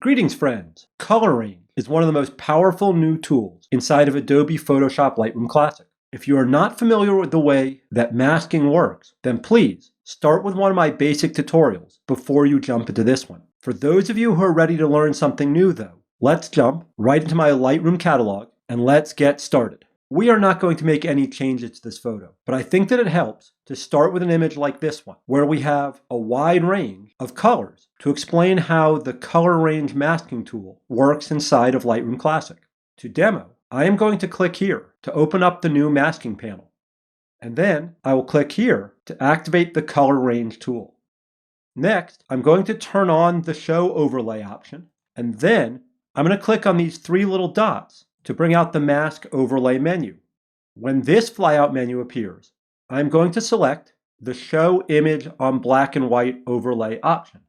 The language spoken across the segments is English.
Greetings, friends. Color Range is one of the most powerful new tools inside of Adobe Photoshop Lightroom Classic. If you are not familiar with the way that masking works, then please start with one of my basic tutorials before you jump into this one. For those of you who are ready to learn something new though, let's jump right into my Lightroom catalog and let's get started. We are not going to make any changes to this photo, but I think that it helps to start with an image like this one, where we have a wide range of colors to explain how the color range masking tool works inside of Lightroom Classic. To demo, I am going to click here to open up the new masking panel. And then I will click here to activate the color range tool. Next, I'm going to turn on the show overlay option, and then I'm going to click on these three little dots to bring out the mask overlay menu. When this flyout menu appears, I'm going to select the show image on black and white overlay option.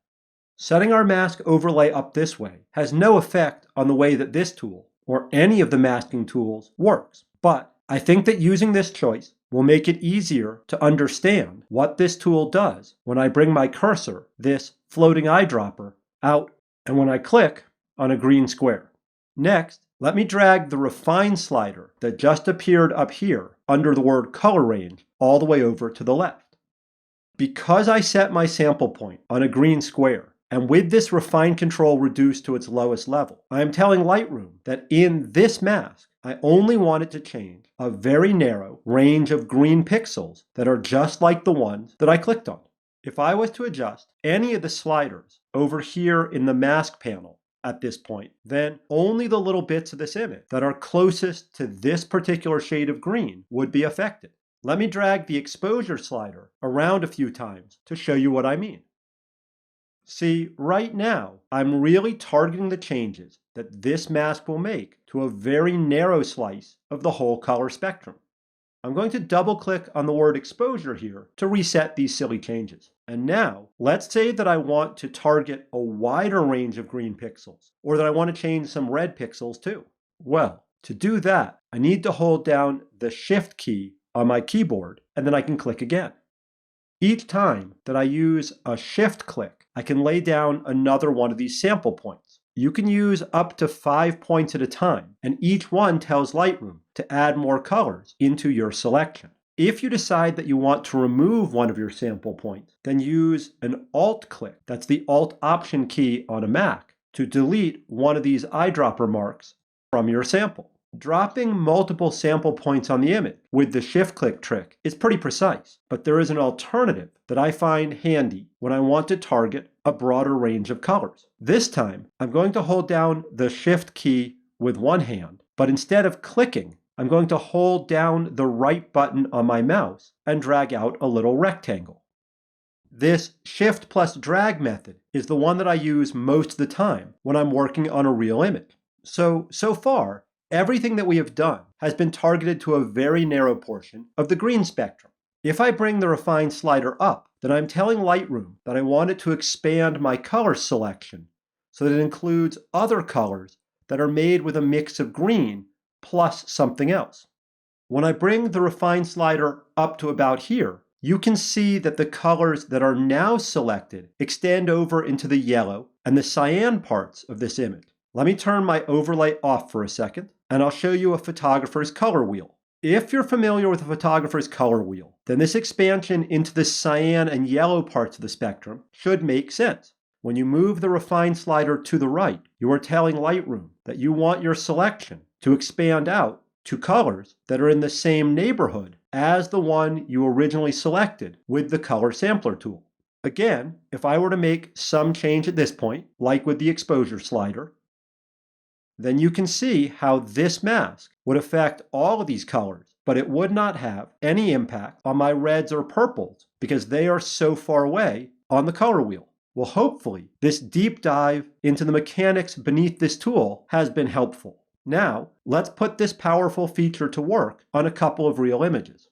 Setting our mask overlay up this way has no effect on the way that this tool or any of the masking tools works, but I think that using this choice will make it easier to understand what this tool does when I bring my cursor, this floating eyedropper, out and when I click on a green square. Next, let me drag the refine slider that just appeared up here under the word color range all the way over to the left. Because I set my sample point on a green square, and with this refine control reduced to its lowest level, I am telling Lightroom that in this mask, I only want it to change a very narrow range of green pixels that are just like the ones that I clicked on. If I was to adjust any of the sliders over here in the mask panel at this point, then only the little bits of this image that are closest to this particular shade of green would be affected. Let me drag the exposure slider around a few times to show you what I mean. See, right now, I'm really targeting the changes that this mask will make to a very narrow slice of the whole color spectrum. I'm going to double click on the word exposure here to reset these silly changes. And now, let's say that I want to target a wider range of green pixels, or that I want to change some red pixels too. Well, to do that, I need to hold down the Shift key on my keyboard, and then I can click again. Each time that I use a Shift click, I can lay down another one of these sample points. You can use up to 5 points at a time, and each one tells Lightroom to add more colors into your selection. If you decide that you want to remove one of your sample points, then use an Alt click, that's the Alt Option key on a Mac, to delete one of these eyedropper marks from your sample. Dropping multiple sample points on the image with the Shift click trick is pretty precise, but there is an alternative that I find handy when I want to target a broader range of colors. This time, I'm going to hold down the Shift key with one hand, but instead of clicking, I'm going to hold down the right button on my mouse and drag out a little rectangle. This Shift plus drag method is the one that I use most of the time when I'm working on a real image. So far, everything that we have done has been targeted to a very narrow portion of the green spectrum. If I bring the refine slider up, then I'm telling Lightroom that I want it to expand my color selection so that it includes other colors that are made with a mix of green plus something else. When I bring the refine slider up to about here, you can see that the colors that are now selected extend over into the yellow and the cyan parts of this image. Let me turn my overlay off for a second, and I'll show you a photographer's color wheel. If you're familiar with a photographer's color wheel, then this expansion into the cyan and yellow parts of the spectrum should make sense. When you move the refine slider to the right, you are telling Lightroom that you want your selection to expand out to colors that are in the same neighborhood as the one you originally selected with the color sampler tool. Again, if I were to make some change at this point, like with the exposure slider, then you can see how this mask would affect all of these colors, but it would not have any impact on my reds or purples because they are so far away on the color wheel. Well, hopefully, this deep dive into the mechanics beneath this tool has been helpful. Now, let's put this powerful feature to work on a couple of real images.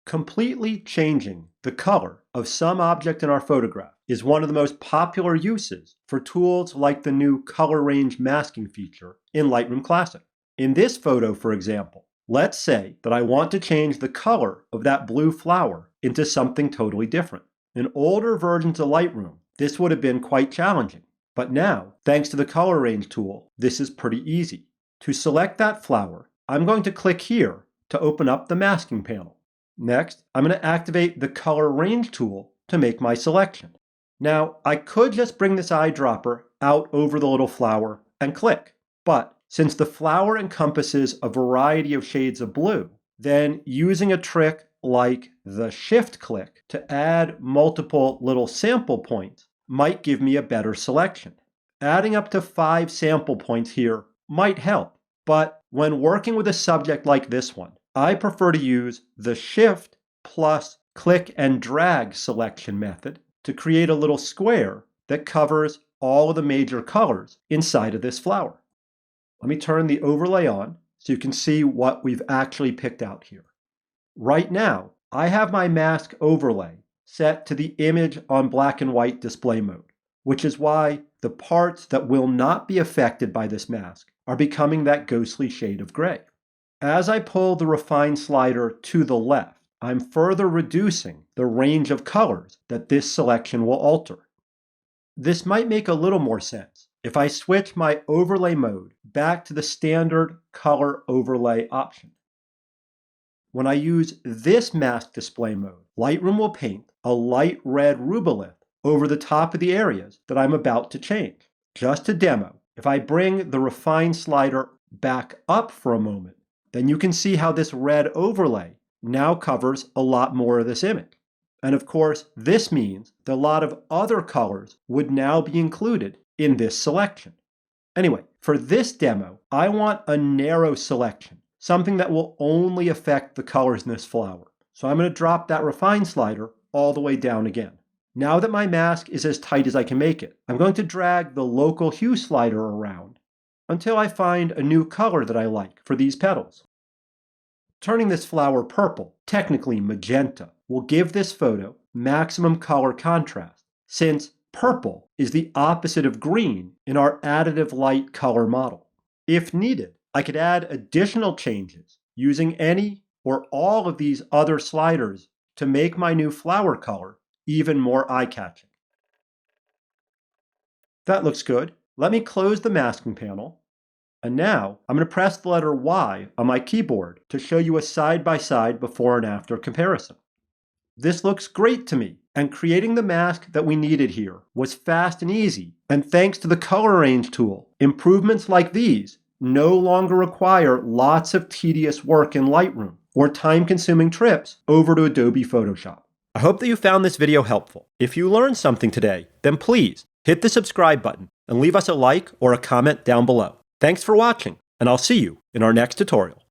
Completely changing the color of some object in our photograph is one of the most popular uses for tools like the new color range masking feature in Lightroom Classic. In this photo, for example, let's say that I want to change the color of that blue flower into something totally different. In older versions of Lightroom, this would have been quite challenging. But now, thanks to the Color Range tool, this is pretty easy. To select that flower, I'm going to click here to open up the masking panel. Next, I'm going to activate the Color Range tool to make my selection. Now, I could just bring this eyedropper out over the little flower and click, but since the flower encompasses a variety of shades of blue, then using a trick like the shift click to add multiple little sample points might give me a better selection. Adding up to 5 sample points here might help, but when working with a subject like this one, I prefer to use the shift plus click and drag selection method to create a little square that covers all of the major colors inside of this flower. Let me turn the overlay on so you can see what we've actually picked out here. Right now, I have my mask overlay set to the image on black and white display mode, which is why the parts that will not be affected by this mask are becoming that ghostly shade of gray. As I pull the refine slider to the left, I'm further reducing the range of colors that this selection will alter. This might make a little more sense if I switch my overlay mode back to the standard color overlay option. When I use this mask display mode, Lightroom will paint a light red rubylith over the top of the areas that I'm about to change. Just to demo, if I bring the refine slider back up for a moment, then you can see how this red overlay now covers a lot more of this image. And of course, this means that a lot of other colors would now be included in this selection. Anyway, for this demo, I want a narrow selection, something that will only affect the colors in this flower. So I'm going to drop that refine slider all the way down again. Now that my mask is as tight as I can make it, I'm going to drag the local hue slider around until I find a new color that I like for these petals. Turning this flower purple, technically magenta, will give this photo maximum color contrast, since purple is the opposite of green in our additive light color model. If needed, I could add additional changes using any or all of these other sliders to make my new flower color even more eye-catching. That looks good. Let me close the masking panel. And now I'm going to press the letter Y on my keyboard to show you a side-by-side before and after comparison. This looks great to me, and creating the mask that we needed here was fast and easy, and thanks to the Color Range tool, improvements like these no longer require lots of tedious work in Lightroom or time-consuming trips over to Adobe Photoshop. I hope that you found this video helpful. If you learned something today, then please hit the subscribe button and leave us a like or a comment down below. Thanks for watching, and I'll see you in our next tutorial.